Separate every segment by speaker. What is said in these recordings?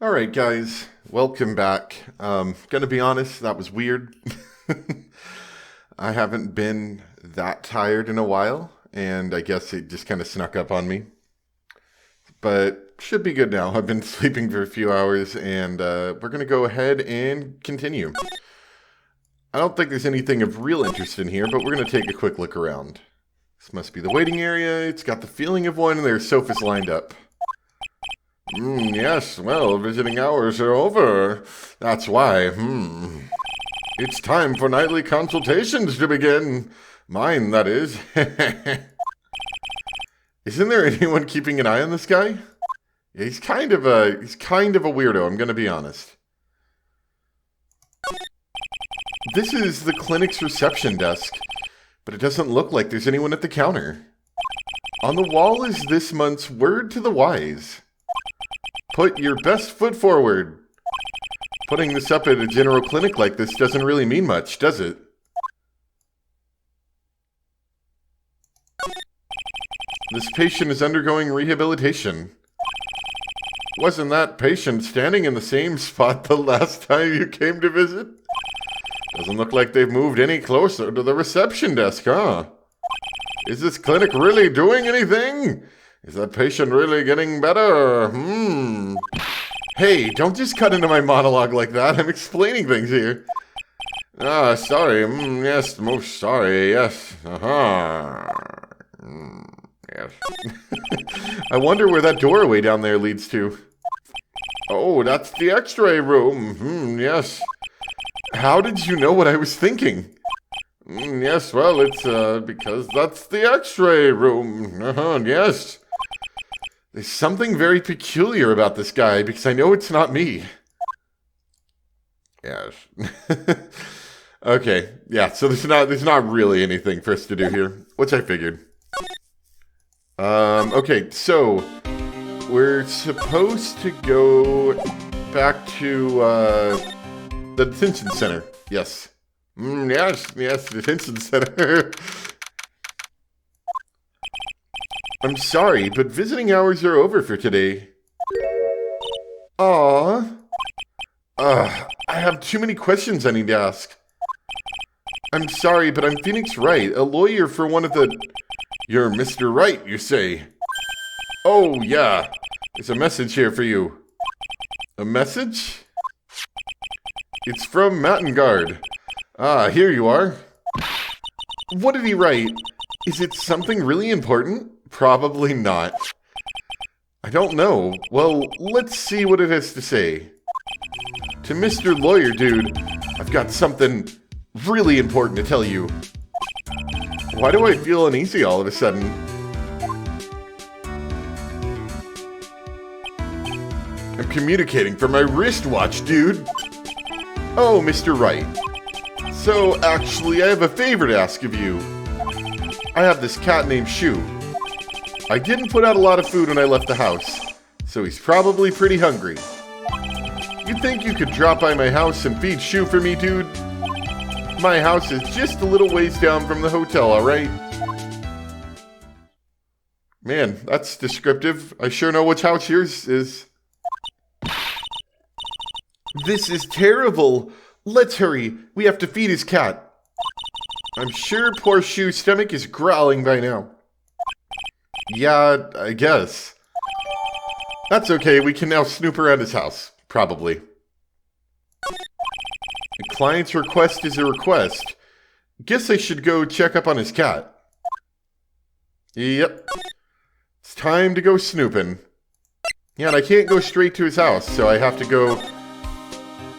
Speaker 1: Alright guys, welcome back. Gonna be honest, that was weird. I haven't been that tired in a while, and I guess it just kind of snuck up on me. But should be good now. I've been sleeping for a few hours, and we're gonna go ahead and continue. I don't think there's anything of real interest in here, but we're gonna take a quick look around. This must be the waiting area. It's got the feeling of one, and there's sofas lined up. Yes, well, visiting hours are over. That's why, It's time for nightly consultations to begin. Mine, that is. Isn't there anyone keeping an eye on this guy? Yeah, he's kind of a weirdo, I'm gonna be honest. This is the clinic's reception desk, but it doesn't look like there's anyone at the counter. On the wall is this month's word to the wise. Put your best foot forward. Putting this up at a general clinic like this doesn't really mean much, does it? This patient is undergoing rehabilitation. Wasn't that patient standing in the same spot the last time you came to visit? Doesn't look like they've moved any closer to the reception desk, huh? Is this clinic really doing anything? Is that patient really getting better? Hey, don't just cut into my monologue like that. I'm explaining things here. Sorry. Yes, most sorry. Yes. Yes. I wonder where that doorway down there leads to. Oh, that's the x-ray room. Yes. How did you know what I was thinking? Yes, well, it's because that's the x-ray room. Yes. There's something very peculiar about this guy, because I know it's not me. Yes. Okay, yeah, so there's not really anything for us to do here, which I figured. Okay, so we're supposed to go back to the detention center. Yes. Yes, detention center. I'm sorry, but visiting hours are over for today. Aww. I have too many questions I need to ask. I'm sorry, but I'm Phoenix Wright, a lawyer for one of the... You're Mr. Wright, you say? Oh, yeah. There's a message here for you. A message? It's from Mattengard. Here you are. What did he write? Is it something really important? Probably not. I don't know. Well, let's see what it has to say. To Mr. Lawyer Dude, I've got something really important to tell you. Why do I feel uneasy all of a sudden? I'm communicating from my wristwatch, dude. Oh, Mr. Wright. So, actually, I have a favor to ask of you. I have this cat named Shu. I didn't put out a lot of food when I left the house, so he's probably pretty hungry. You think you could drop by my house and feed Shu for me, dude? My house is just a little ways down from the hotel, alright? Man, that's descriptive. I sure know which house yours is. This is terrible. Let's hurry. We have to feed his cat. I'm sure poor Shu's stomach is growling by now. Yeah, I guess. That's okay, we can now snoop around his house. Probably. The client's request is a request. Guess I should go check up on his cat. Yep. It's time to go snooping. Yeah, and I can't go straight to his house, so I have to go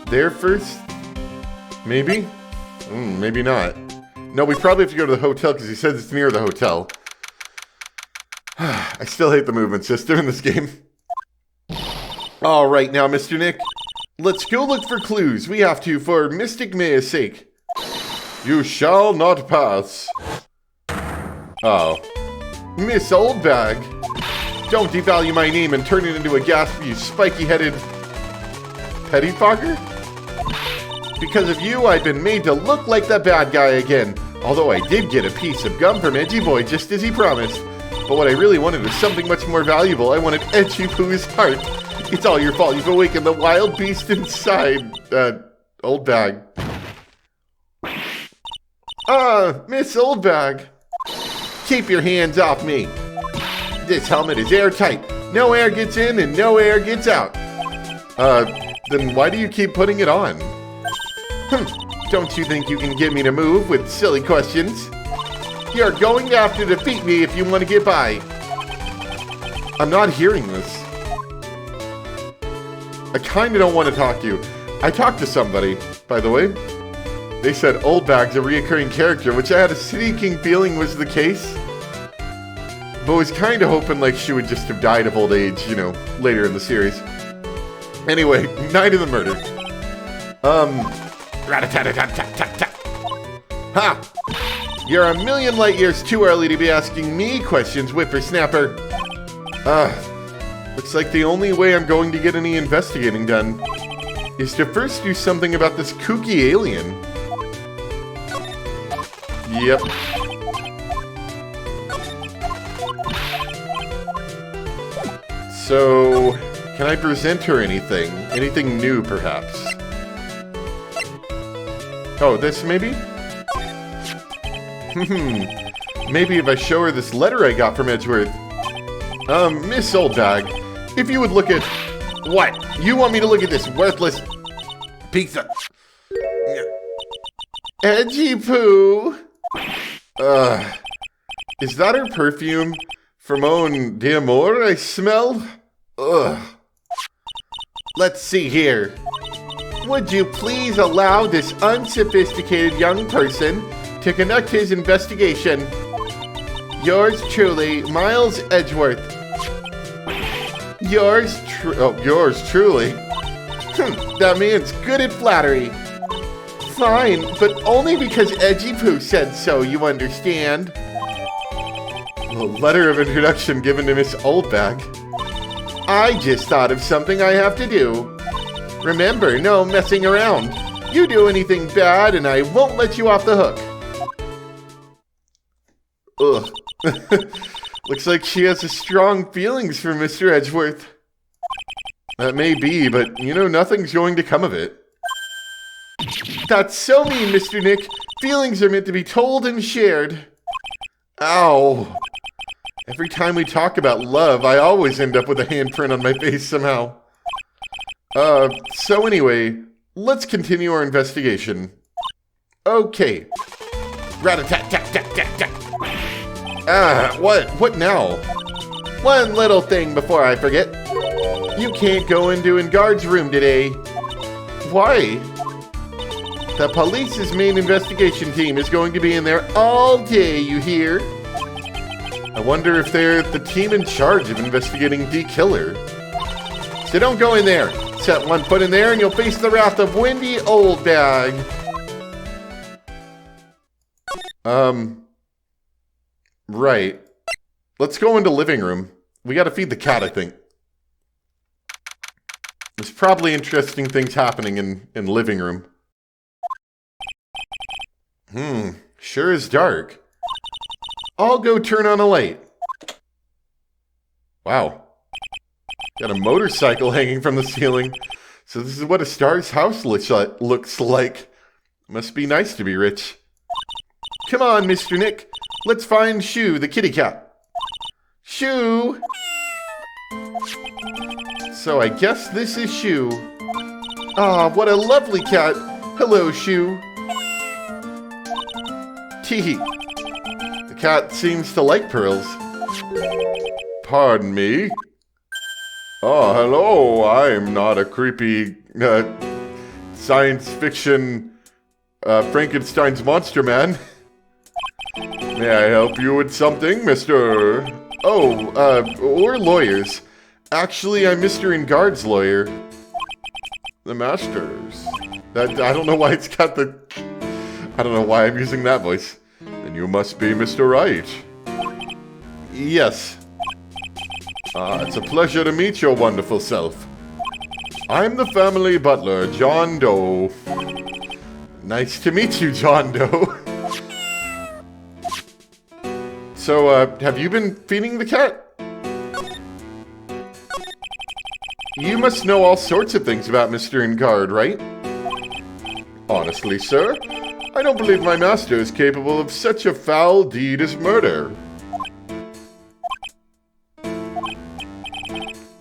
Speaker 1: there first? Maybe? Maybe not. No, we probably have to go to the hotel because he says it's near the hotel. I still hate the movement system in this game. Alright now, Mr. Nick. Let's go look for clues. We have to, for Mystic Maya's sake. You shall not pass. Oh. Miss Oldbag. Don't devalue my name and turn it into a gasp, you spiky-headed... pettifogger? Because of you, I've been made to look like the bad guy again. Although I did get a piece of gum from Edgy Boy just as he promised. But what I really wanted was something much more valuable. I wanted Edgy Poo's heart. It's all your fault. You've awakened the wild beast inside, Old Bag. Miss Old Bag. Keep your hands off me. This helmet is airtight. No air gets in and no air gets out. Then why do you keep putting it on? Don't you think you can get me to move with silly questions? You're going to have to defeat me if you want to get by. I'm not hearing this. I kind of don't want to talk to you. I talked to somebody, by the way. They said Old Bag's a reoccurring character, which I had a sneaking feeling was the case. But was kind of hoping like she would just have died of old age, you know, later in the series. Anyway, night of the murder. Rat-a-tat-a-tat-tat-tat-tat. Ha! You're a million light years too early to be asking me questions, whippersnapper. Looks like the only way I'm going to get any investigating done is to first do something about this kooky alien. Yep. So, can I present her anything? Anything new, perhaps? Oh, this maybe? Maybe if I show her this letter I got from Edgeworth. Miss Old Bag, if you would look at... What? You want me to look at this worthless pizza? Edgy poo. Is that her perfume? Fermone d'Amour I smell? Ugh. Let's see here. Would you please allow this unsophisticated young person to conduct his investigation? Yours truly, Miles Edgeworth. Yours truly. That man's good at flattery. Fine, but only because Edgy Poo said so, you understand. A letter of introduction given to Miss Old Bag. I just thought of something I have to do. Remember, no messing around. You do anything bad and I won't let you off the hook. Ugh. Looks like she has strong feelings for Mr. Edgeworth. That may be, but you know, nothing's going to come of it. That's so mean, Mr. Nick. Feelings are meant to be told and shared. Ow. Every time we talk about love, I always end up with a handprint on my face somehow. So anyway, let's continue our investigation. Okay. Rat-a-tat-tat-tat-tat-tat. What now? One little thing before I forget. You can't go into Engard's room today. Why? The police's main investigation team is going to be in there all day, you hear? I wonder if they're the team in charge of investigating D. Killer. So don't go in there. Set one foot in there and you'll face the wrath of Wendy Old Bag. Right. Let's go into living room. We gotta feed the cat, I think. There's probably interesting things happening in living room. Sure is dark. I'll go turn on a light. Wow. Got a motorcycle hanging from the ceiling. So this is what a star's house looks like. Must be nice to be rich. Come on, Mr. Nick. Let's find Shoo, the kitty cat. Shoo! So I guess this is Shoo. Ah, what a lovely cat. Hello, Shoo. Tee. The cat seems to like pearls. Pardon me? Oh, hello. I'm not a creepy science fiction Frankenstein's monster man. May I help you with something, Mr.? Oh, we're lawyers. Actually, I'm Mr. Engard's lawyer. The Masters. I don't know why it's got the... I don't know why I'm using that voice. Then you must be Mr. Wright. Yes. It's a pleasure to meet your wonderful self. I'm the family butler, John Doe. Nice to meet you, John Doe. So, have you been feeding the cat? You must know all sorts of things about Mr. Ingard, right? Honestly, sir, I don't believe my master is capable of such a foul deed as murder.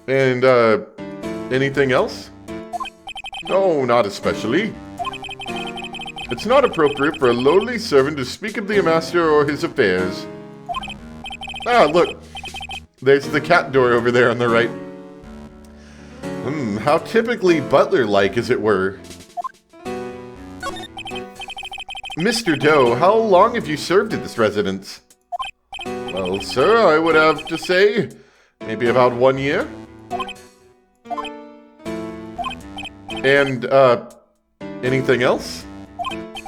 Speaker 1: And, anything else? No, not especially. It's not appropriate for a lowly servant to speak of the master or his affairs. Ah, look. There's the cat door over there on the right. How typically butler-like, as it were. Mr. Doe, how long have you served at this residence? Well, sir, I would have to say, maybe about 1 year. And, anything else?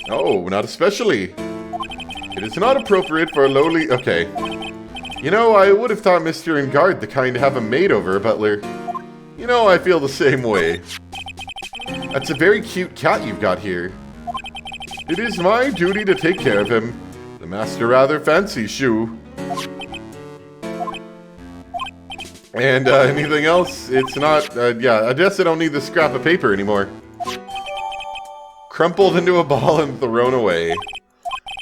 Speaker 1: No, not especially. It is not appropriate for a lowly... Okay. You know, I would have thought Mr. Ingard the kind to have a maid over a butler. You know, I feel the same way. That's a very cute cat you've got here. It is my duty to take care of him. The master rather fancies Shu. And, anything else? It's not, yeah, I guess I don't need the scrap of paper anymore. Crumpled into a ball and thrown away.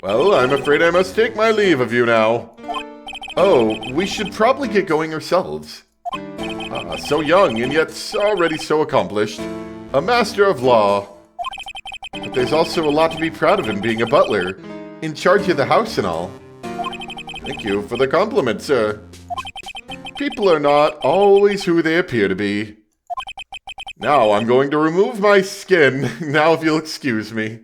Speaker 1: Well, I'm afraid I must take my leave of you now. Oh, we should probably get going ourselves. So young and yet already so accomplished. A master of law. But there's also a lot to be proud of in being a butler. In charge of the house and all. Thank you for the compliment, sir. People are not always who they appear to be. Now I'm going to remove my skin. Now if you'll excuse me.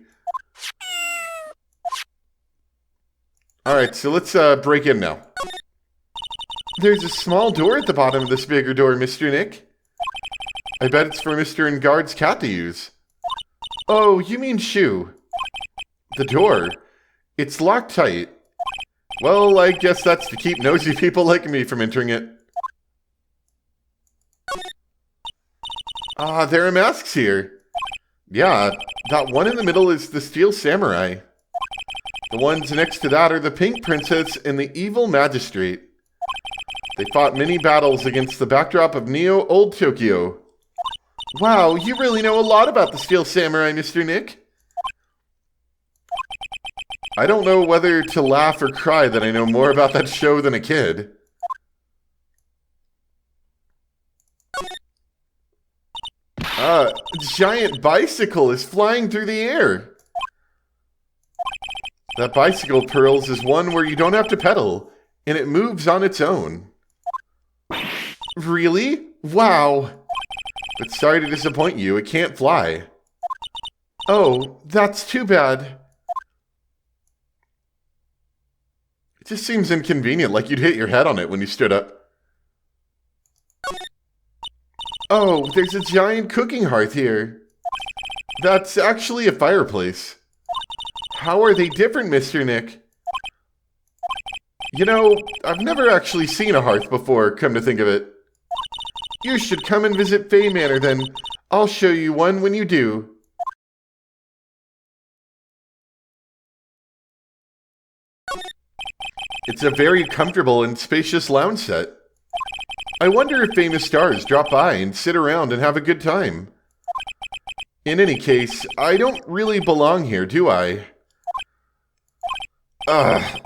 Speaker 1: Alright, so let's break in now. There's a small door at the bottom of this bigger door, Mr. Nick. I bet it's for Mr. Ingard's cat to use. Oh, you mean Shu. The door. It's locked tight. Well, I guess that's to keep nosy people like me from entering it. Ah, there are masks here. Yeah, that one in the middle is the Steel Samurai. The ones next to that are the Pink Princess and the Evil Magistrate. They fought many battles against the backdrop of Old Tokyo. Wow, you really know a lot about the Steel Samurai, Mr. Nick. I don't know whether to laugh or cry that I know more about that show than a kid. Giant bicycle is flying through the air. That bicycle, Pearls, is one where you don't have to pedal, and it moves on its own. Really? Wow. But sorry to disappoint you, it can't fly. Oh, that's too bad. It just seems inconvenient, like you'd hit your head on it when you stood up. Oh, there's a giant cooking hearth here. That's actually a fireplace. How are they different, Mr. Nick? You know, I've never actually seen a hearth before, come to think of it. You should come and visit Fay Manor then. I'll show you one when you do. It's a very comfortable and spacious lounge set. I wonder if famous stars drop by and sit around and have a good time. In any case, I don't really belong here, do I?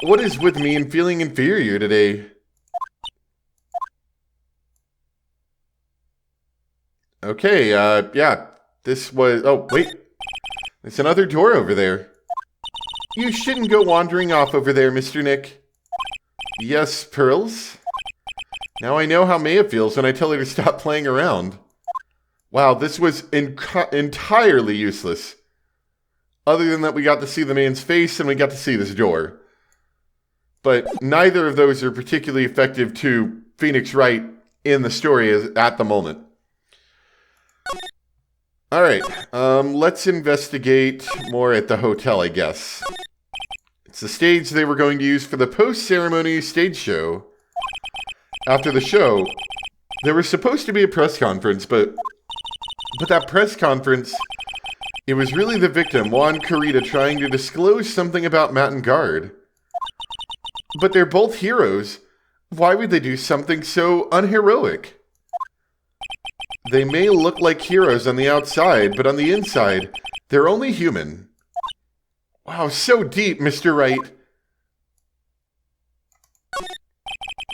Speaker 1: What is with me and feeling inferior today? Okay, yeah, this was... Oh, wait. There's another door over there. You shouldn't go wandering off over there, Mr. Nick. Yes, Pearls? Now I know how Maya feels when I tell her to stop playing around. Wow, this was entirely useless. Other than that we got to see the man's face and we got to see this door. But neither of those are particularly effective to Phoenix Wright in the story at the moment. Alright, let's investigate more at the hotel, I guess. It's the stage they were going to use for the post-ceremony stage show. After the show, there was supposed to be a press conference, but that press conference, it was really the victim, Juan Kurita, trying to disclose something about Matt and Guard. But they're both heroes. Why would they do something so unheroic? They may look like heroes on the outside, but on the inside, they're only human. Wow, so deep, Mr. Wright.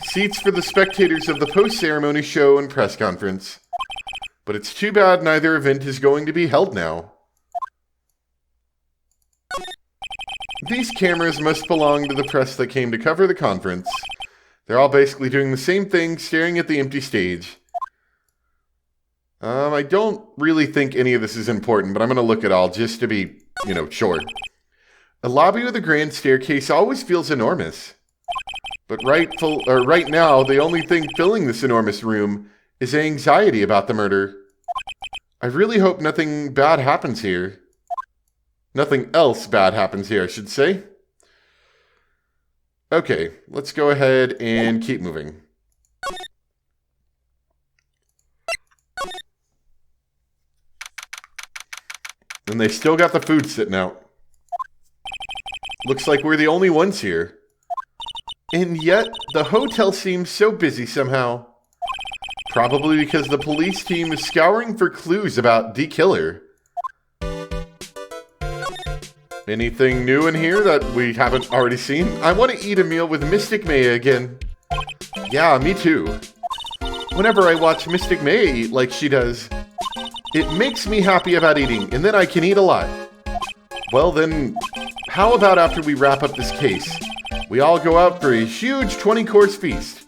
Speaker 1: Seats for the spectators of the post-ceremony show and press conference. But it's too bad neither event is going to be held now. These cameras must belong to the press that came to cover the conference. They're all basically doing the same thing, staring at the empty stage. I don't really think any of this is important, but I'm going to look at all just to be, sure. A lobby with a grand staircase always feels enormous. But right now, the only thing filling this enormous room is anxiety about the murder. I really hope nothing bad happens here. Nothing else bad happens here, I should say. Okay, let's go ahead and keep moving. And they still got the food sitting out. Looks like we're the only ones here. And yet, the hotel seems so busy somehow. Probably because the police team is scouring for clues about the killer. Anything new in here that we haven't already seen? I want to eat a meal with Mystic Maya again. Yeah, me too. Whenever I watch Mystic Maya eat like she does, it makes me happy about eating, and then I can eat a lot. Well then, how about after we wrap up this case, we all go out for a huge 20-course feast?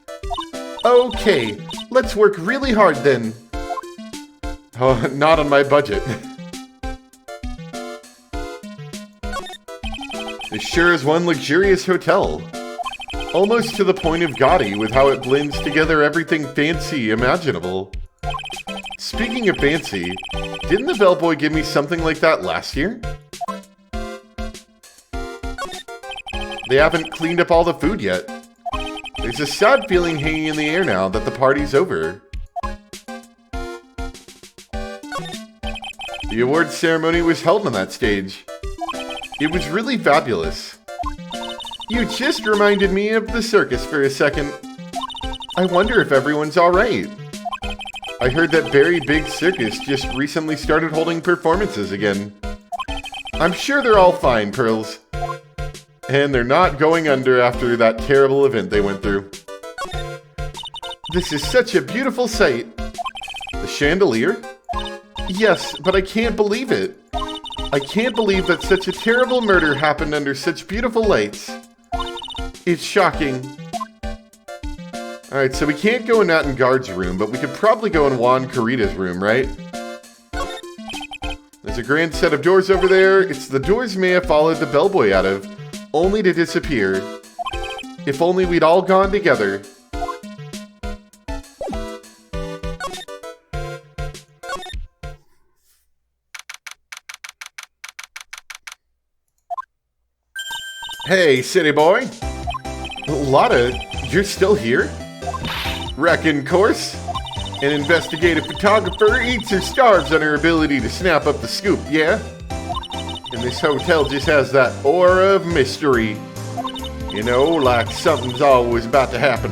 Speaker 1: Okay, let's work really hard then. Oh, not on my budget. This sure is one luxurious hotel. Almost to the point of gaudy with how it blends together everything fancy imaginable. Speaking of fancy, didn't the bellboy give me something like that last year? They haven't cleaned up all the food yet. There's a sad feeling hanging in the air now that the party's over. The awards ceremony was held on that stage. It was really fabulous. You just reminded me of the circus for a second. I wonder if everyone's alright. I heard that Very Big Circus just recently started holding performances again. I'm sure they're all fine, Pearls. And they're not going under after that terrible event they went through. This is such a beautiful sight. The chandelier? Yes, but I can't believe it. I can't believe that such a terrible murder happened under such beautiful lights. It's shocking. Alright, so we can't go in Nat and Guard's room, but we could probably go in Juan Carita's room, right? There's a grand set of doors over there. It's the doors Maya followed the bellboy out of, only to disappear. If only we'd all gone together. Hey, city boy. Lotta, you're still here? Reckon course. An investigative photographer eats or starves on her ability to snap up the scoop, yeah? And this hotel just has that aura of mystery. You know, like something's always about to happen.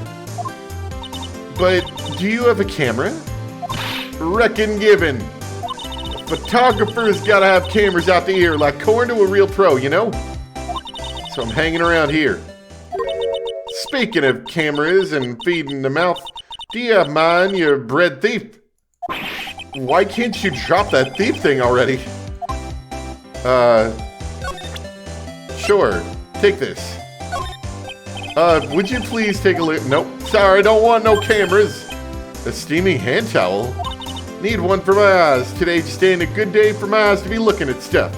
Speaker 1: But do you have a camera? Reckon given. A photographer's gotta have cameras out the ear like corn to a real pro, you know? So I'm hanging around here. Speaking of cameras and feeding the mouth, do you have mine, you bread thief? Why can't you drop that thief thing already? Sure. Take this. Would you please take a look? Nope. Sorry, I don't want no cameras. A steaming hand towel? Need one for my eyes. Today just ain't a good day for my eyes to be looking at stuff.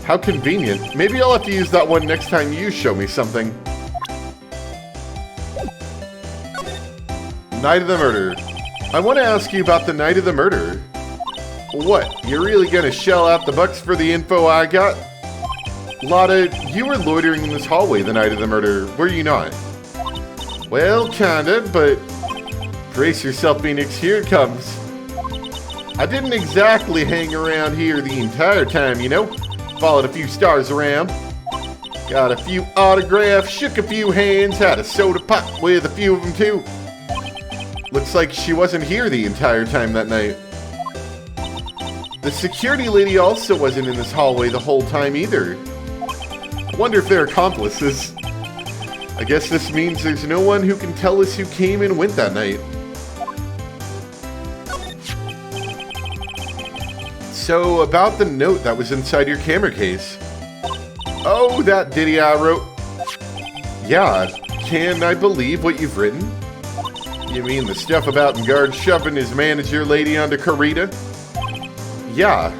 Speaker 1: How convenient. Maybe I'll have to use that one next time you show me something. Night of the murder. I want to ask you about the night of the murder. What, you're really gonna shell out the bucks for the info I got? Lotta, you were loitering in this hallway the night of the murder, were you not? Well, kinda, but brace yourself, Phoenix, here it comes. I didn't exactly hang around here the entire time, you know? Followed a few stars around. Got a few autographs, shook a few hands, had a soda pop with a few of them too. Looks like she wasn't here the entire time that night. The security lady also wasn't in this hallway the whole time either. I wonder if they're accomplices. I guess this means there's no one who can tell us who came and went that night. So, about the note that was inside your camera case. Oh, that ditty I wrote. Yeah, can I believe what you've written? You mean the stuff about Ngard shoving his manager lady onto Karita? Yeah.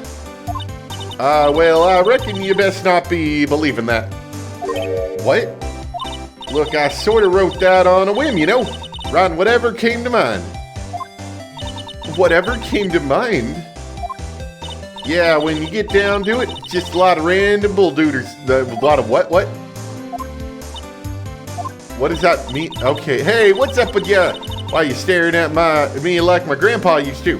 Speaker 1: Well, I reckon you best not be believing that. What? Look, I sort of wrote that on a whim, you know? Writing whatever came to mind. Whatever came to mind? Yeah, when you get down to it, just a lot of random bulldooders. A lot of what? What does that mean? Okay, hey, what's up with ya? Why you staring at me like my grandpa used to?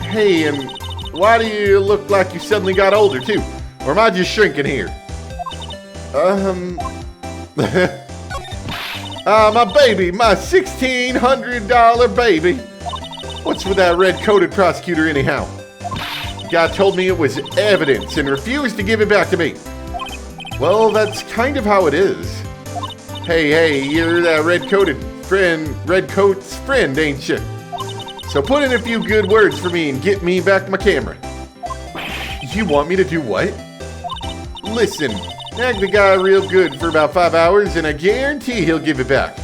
Speaker 1: Hey, and why do you look like you suddenly got older too? Or am I just shrinking here? My baby, my $1,600 baby. What's with that red-coated prosecutor anyhow? Guy told me it was evidence and refused to give it back to me. Well, that's kind of how it is. Hey, you're that redcoat's friend, ain't you? So put in a few good words for me and get me back my camera. You want me to do what? Listen, nag the guy real good for about 5 hours and I guarantee he'll give it back.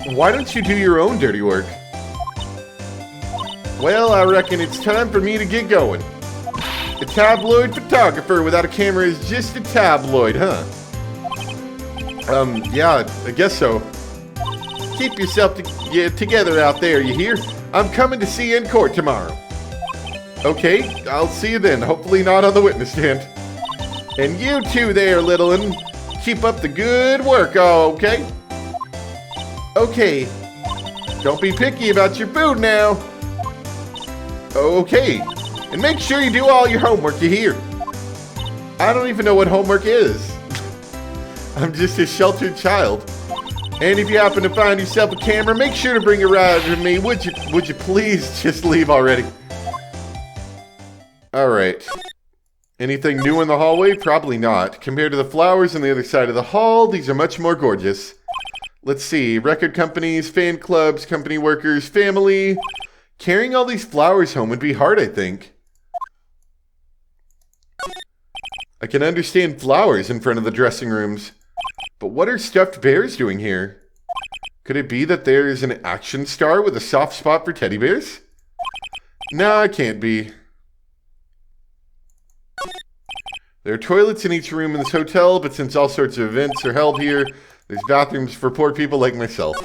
Speaker 1: Why don't you do your own dirty work? Well, I reckon it's time for me to get going. A tabloid photographer without a camera is just a tabloid, huh? Yeah, I guess so. Keep yourself together out there, you hear? I'm coming to see you in court tomorrow. Okay, I'll see you then. Hopefully not on the witness stand. And you too there, little one. Keep up the good work, okay? Okay. Don't be picky about your food now. Okay. And make sure you do all your homework, you hear? I don't even know what homework is. I'm just a sheltered child. And if you happen to find yourself a camera, make sure to bring it right to me. Would you please just leave already? Alright. Anything new in the hallway? Probably not. Compared to the flowers on the other side of the hall, these are much more gorgeous. Let's see. Record companies, fan clubs, company workers, family. Carrying all these flowers home would be hard, I think. I can understand flowers in front of the dressing rooms. But what are stuffed bears doing here? Could it be that there is an action star with a soft spot for teddy bears? Nah, it can't be. There are toilets in each room in this hotel, but since all sorts of events are held here, there's bathrooms for poor people like myself.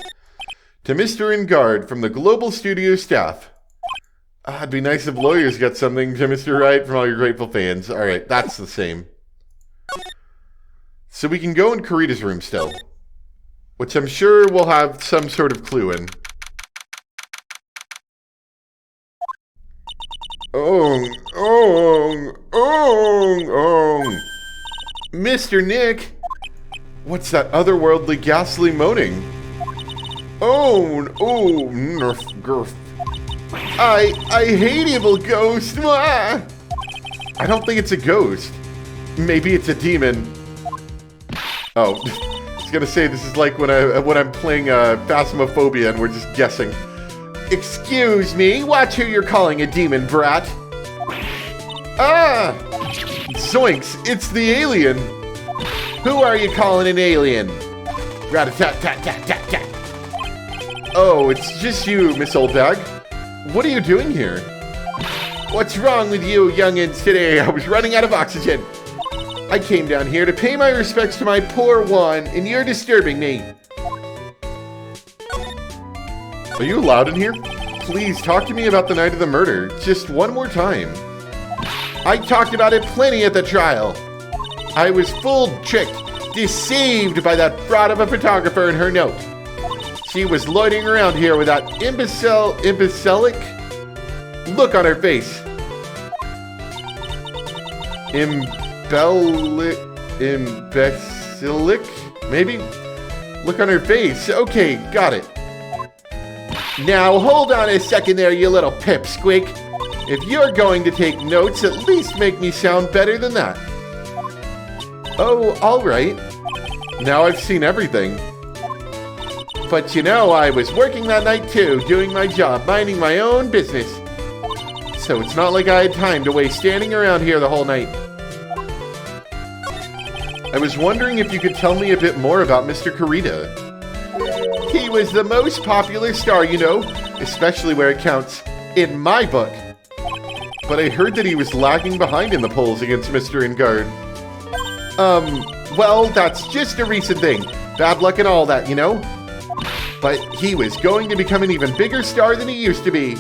Speaker 1: To Mr. Ngard from the Global Studio staff. It'd be nice if lawyers got something to Mr. Wright from all your grateful fans. Alright, that's the same. So we can go in Karita's room still. Which I'm sure we'll have some sort of clue in. Mr. Nick! What's that otherworldly ghastly moaning? Nerf, girth. I hate evil ghosts! Ah! I don't think it's a ghost. Maybe it's a demon. Oh, I was gonna say this is like when I'm playing Phasmophobia and we're just guessing. Excuse me, watch who you're calling a demon, brat. Ah! Zoinks, it's the alien. Who are you calling an alien? Rat-a-tat-tat-tat-tat-tat. Oh, it's just you, Miss Oldbag. What are you doing here? What's wrong with you, youngins, today? I was running out of oxygen. I came down here to pay my respects to my poor one, and you're disturbing me. Are you allowed in here? Please, talk to me about the night of the murder. Just one more time. I talked about it plenty at the trial. I was fooled, tricked, deceived by that fraud of a photographer and her note. She was loitering around here with that imbecilic look on her face. Imbecilic? Maybe? Look on her face. Okay, got it. Now, hold on a second there, you little pipsqueak. If you're going to take notes, at least make me sound better than that. Oh, all right. Now I've seen everything. But you know, I was working that night too, doing my job, minding my own business. So it's not like I had time to waste standing around here the whole night. I was wondering if you could tell me a bit more about Mr. Kurita. He was the most popular star, you know, especially where it counts, in my book. But I heard that he was lagging behind in the polls against Mr. Ingard. Well, that's just a recent thing. Bad luck and all that, you know? But he was going to become an even bigger star than he used to be.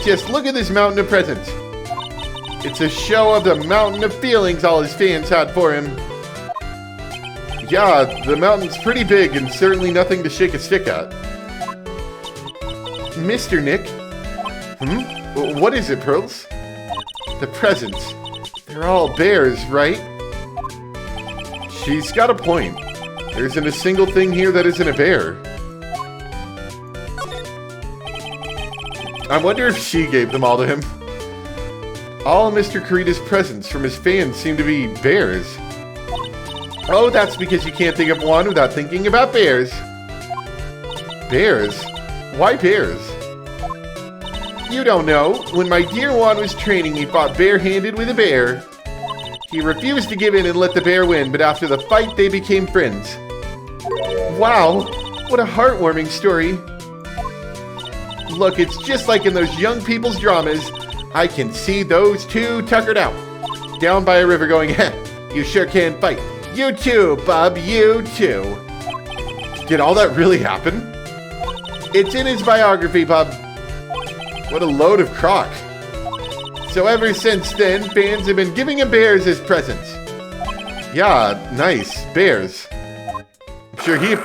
Speaker 1: Just look at this mountain of presents. It's a show of the mountain of feelings all his fans had for him. Yeah, the mountain's pretty big and certainly nothing to shake a stick at. Mr. Nick? What is it, Pearls? The presents. They're all bears, right? She's got a point. There isn't a single thing here that isn't a bear. I wonder if she gave them all to him. All Mr. Kurita's presents from his fans seem to be bears. Oh, that's because you can't think of one without thinking about bears. Bears? Why bears? You don't know. When my dear Juan was training, he fought barehanded with a bear. He refused to give in and let the bear win, but after the fight, they became friends. Wow, what a heartwarming story. Look, it's just like in those young people's dramas. I can see those two tuckered out, down by a river going, heh, you sure can fight. You too, bub, you too. Did all that really happen? It's in his biography, bub. What a load of crock. So ever since then, fans have been giving him bears as presents. Yeah, nice, bears. I'm sure he...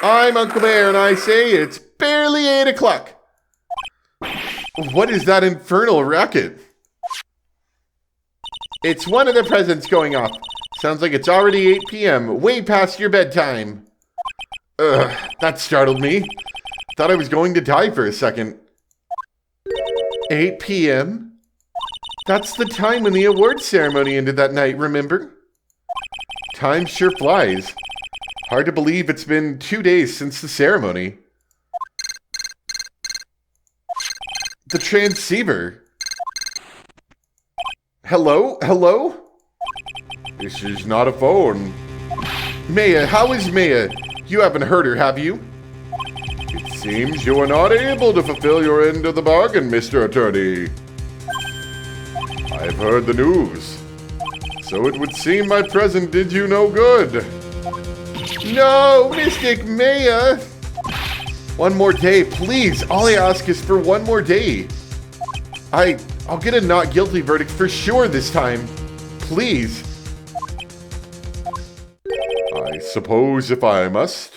Speaker 1: I'm Uncle Bear, and I say it's barely 8 o'clock. What is that infernal racket? It's one of the presents going off. Sounds like it's already 8 p.m., way past your bedtime. Ugh, that startled me. Thought I was going to die for a second. 8 p.m.? That's the time when the awards ceremony ended that night, remember? Time sure flies. Hard to believe it's been 2 days since the ceremony. The transceiver. Hello? Hello? This is not a phone. Maya, how is Maya? You haven't heard her, have you? It seems you are not able to fulfill your end of the bargain, Mr. Attorney. I've heard the news. So it would seem my present did you no good. No, Mystic Maya! One more day, please. All I ask is for one more day. I'll get a not guilty verdict for sure this time. Please. I suppose if I must.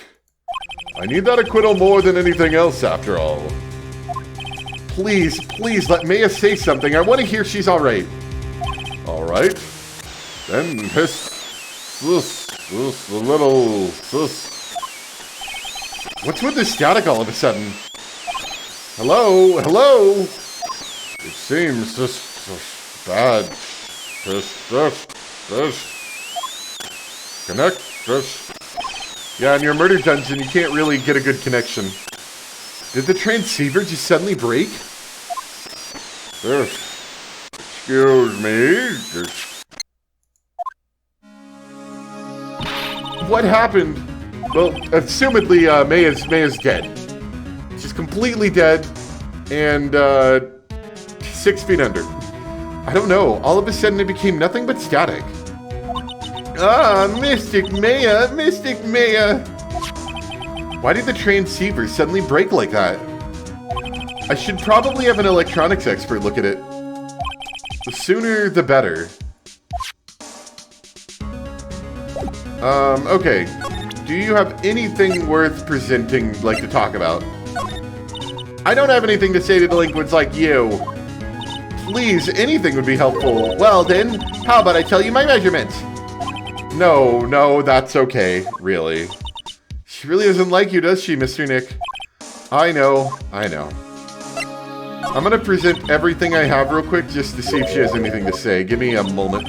Speaker 1: I need that acquittal more than anything else, after all. Please, please let Maya say something. I want to hear she's all right. All right. Then this little... What's with the static all of a sudden? Hello? Hello? It seems this bad. This. Connect this. Yeah, in your murder dungeon, you can't really get a good connection. Did the transceiver just suddenly break? Excuse me. What happened? Well, assumedly, Maya's dead. She's completely dead, and 6 feet under. I don't know. All of a sudden, it became nothing but static. Ah, Mystic Maya, Mystic Maya. Why did the transceiver suddenly break like that? I should probably have an electronics expert look at it. The sooner, the better. Okay. Do you have anything worth presenting, like, to talk about? I don't have anything to say to delinquents like you. Please, anything would be helpful. Well then, how about I tell you my measurements? No, that's okay, really. She really doesn't like you, does she, Mr. Nick? I know. I'm gonna present everything I have real quick just to see if she has anything to say. Give me a moment.